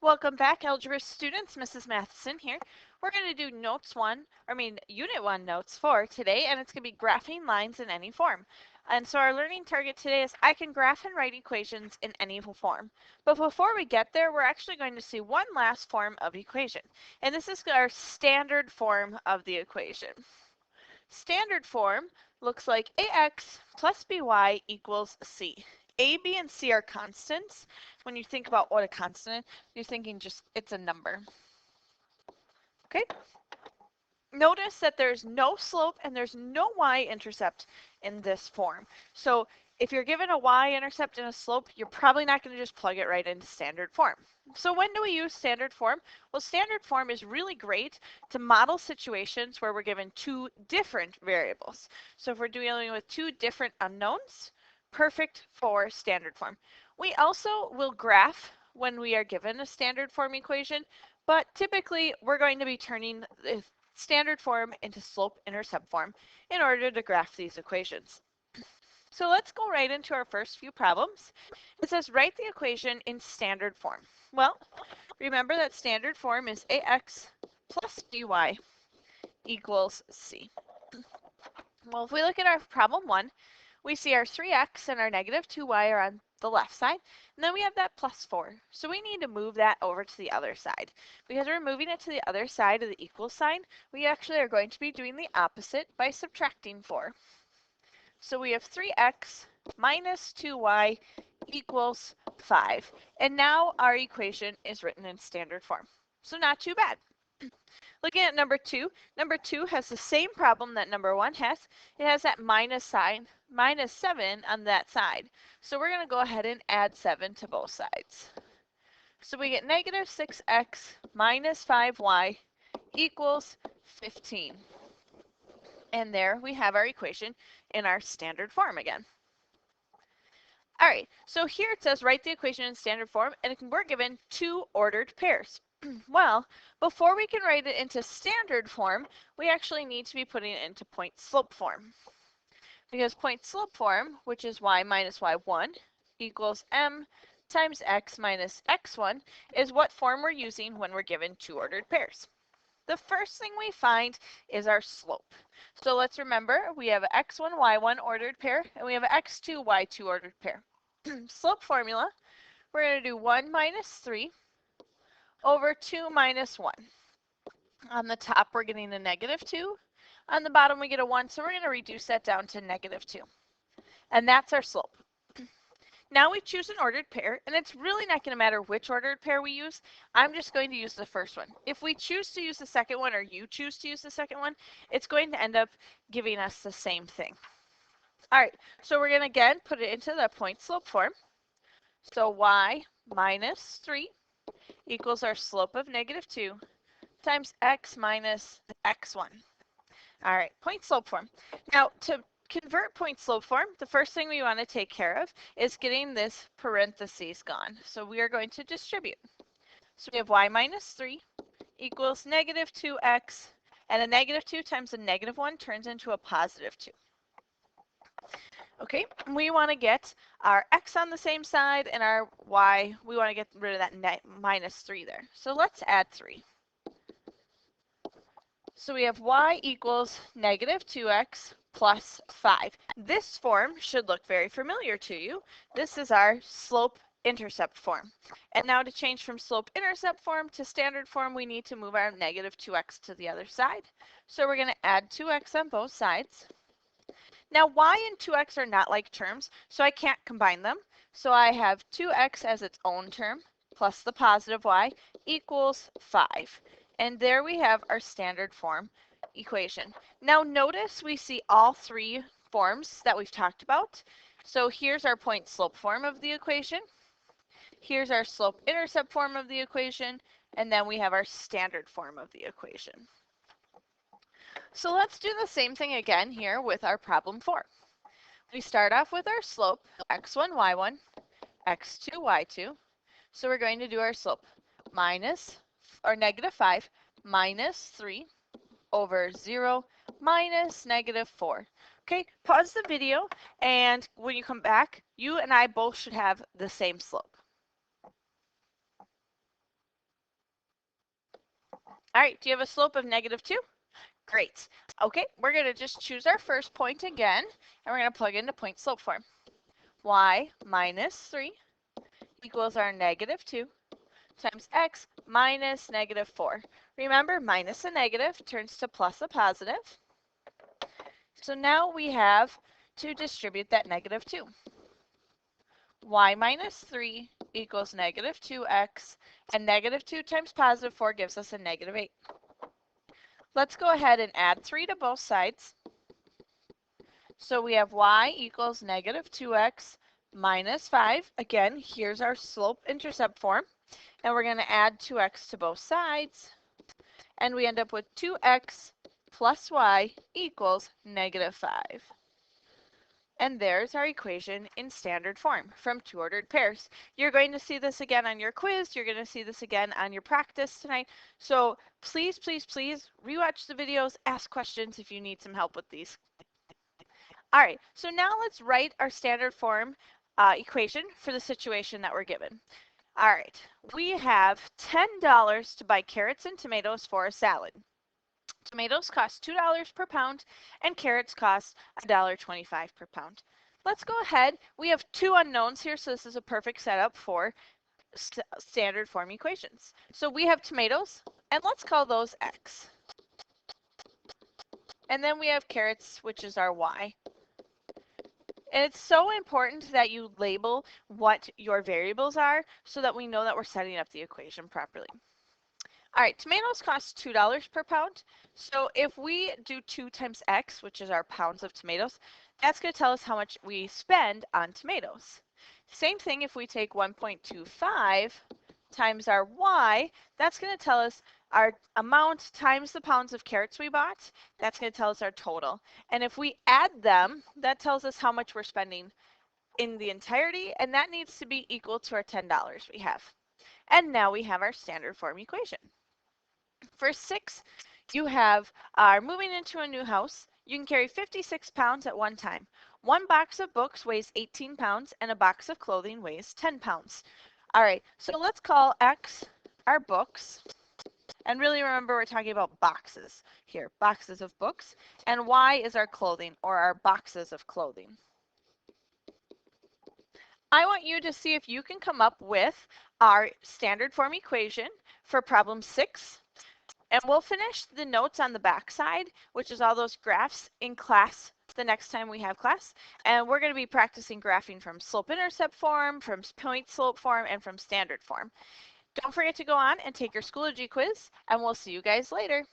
Welcome back, Algebra students. Mrs. Matheson here. We're going to do Unit 1 Notes 4 today, and it's going to be graphing lines in any form. And so our learning target today is I can graph and write equations in any form. But before we get there, we're actually going to see one last form of equation. And this is our standard form of the equation. Standard form looks like ax plus by equals c. A, b, and c are constants. When you think about what a constant is, you're thinking just it's a number. Okay? Notice that there's no slope and there's no y-intercept in this form. So if you're given a y-intercept and a slope, you're probably not going to just plug it right into standard form. So when do we use standard form? Well, standard form is really great to model situations where we're given two different variables. So if we're dealing with two different unknowns, perfect for standard form. We also will graph when we are given a standard form equation, but typically we're going to be turning the standard form into slope-intercept form in order to graph these equations. So let's go right into our first few problems. It says write the equation in standard form. Well, remember that standard form is ax plus by equals c. Well, if we look at our problem 1, we see our 3x and our negative 2y are on the left side, and then we have that plus 4. So we need to move that over to the other side. Because we're moving it to the other side of the equal sign, we actually are going to be doing the opposite by subtracting 4. So we have 3x minus 2y equals 5. And now our equation is written in standard form. So not too bad. Looking at number 2, number 2 has the same problem that number 1 has. It has that minus sign, minus 7 on that side. So we're going to go ahead and add 7 to both sides. So we get negative 6x minus 5y equals 15. And there we have our equation in our standard form again. All right, so here it says write the equation in standard form, and we're given two ordered pairs. Well, before we can write it into standard form, we actually need to be putting it into point-slope form. Because point-slope form, which is y minus y1 equals m times x minus x1, is what form we're using when we're given two ordered pairs. The first thing we find is our slope. So let's remember, we have an x1, y1 ordered pair, and we have an x2, y2 ordered pair. Slope formula, we're going to do 1 minus 3 over 2 minus 1. On the top, we're getting a negative 2. On the bottom, we get a 1, so we're going to reduce that down to negative 2. And that's our slope. Now we choose an ordered pair, and it's really not going to matter which ordered pair we use. I'm just going to use the first one. If we choose to use the second one, or you choose to use the second one, it's going to end up giving us the same thing. All right, so we're going to again put it into the point-slope form. So y minus 3 equals our slope of negative 2 times x minus x1. All right, point-slope form. Now, to convert point-slope form, the first thing we want to take care of is getting this parentheses gone. So we are going to distribute. So we have y minus 3 equals negative 2x, and a negative 2 times a negative 1 turns into a positive 2. Okay, we want to get our x on the same side and our y, we want to get rid of that minus 3 there. So let's add 3. So we have y equals negative 2x plus 5. This form should look very familiar to you. This is our slope-intercept form. And now to change from slope-intercept form to standard form, we need to move our negative 2x to the other side. So we're going to add 2x on both sides. Now y and 2x are not like terms, so I can't combine them. So I have 2x as its own term plus the positive y equals 5. And there we have our standard form equation. Now notice we see all three forms that we've talked about. So here's our point-slope form of the equation. Here's our slope-intercept form of the equation. And then we have our standard form of the equation. So let's do the same thing again here with our problem 4. We start off with our slope, x1, y1, x2, y2. So we're going to do our slope minus, or negative 5, minus 3 over 0 minus negative 4. Okay, pause the video, and when you come back, you and I both should have the same slope. All right, do you have a slope of -2? Great. Okay, we're going to just choose our first point again, and we're going to plug into point slope form. Y minus 3 equals our -2 times x minus -4. Remember, minus a negative turns to plus a positive. So now we have to distribute that -2. Y minus 3 equals -2x, and -2 times +4 gives us a -8. Let's go ahead and add 3 to both sides. So we have y equals -2x minus 5. Again, here's our slope-intercept form. And we're going to add 2x to both sides. And we end up with 2x plus y equals -5. And there's our equation in standard form from two ordered pairs. You're going to see this again on your quiz. You're going to see this again on your practice tonight. So please, please, please rewatch the videos, ask questions if you need some help with these. All right, so now let's write our standard form equation for the situation that we're given. All right, we have $10 to buy carrots and tomatoes for a salad. Tomatoes cost $2 per pound and carrots cost $1.25 per pound. Let's go ahead. We have two unknowns here, so this is a perfect setup for standard form equations. So we have tomatoes, and let's call those x. And then we have carrots, which is our y. And it's so important that you label what your variables are so that we know that we're setting up the equation properly. All right, tomatoes cost $2 per pound. So if we do 2 times x, which is our pounds of tomatoes, that's going to tell us how much we spend on tomatoes. Same thing if we take 1.25 times our y, that's going to tell us our amount times the pounds of carrots we bought. That's going to tell us our total. And if we add them, that tells us how much we're spending in the entirety, and that needs to be equal to our $10 we have. And now we have our standard form equation. For 6, you are moving into a new house. You can carry 56 pounds at one time. One box of books weighs 18 pounds and a box of clothing weighs 10 pounds. All right, so let's call X our books. And really remember, we're talking about boxes here, boxes of books. And Y is our clothing, or our boxes of clothing. I want you to see if you can come up with our standard form equation for problem 6. And we'll finish the notes on the back side, which is all those graphs in class the next time we have class. And we're going to be practicing graphing from slope-intercept form, from point slope form, and from standard form. Don't forget to go on and take your Schoology quiz, and we'll see you guys later.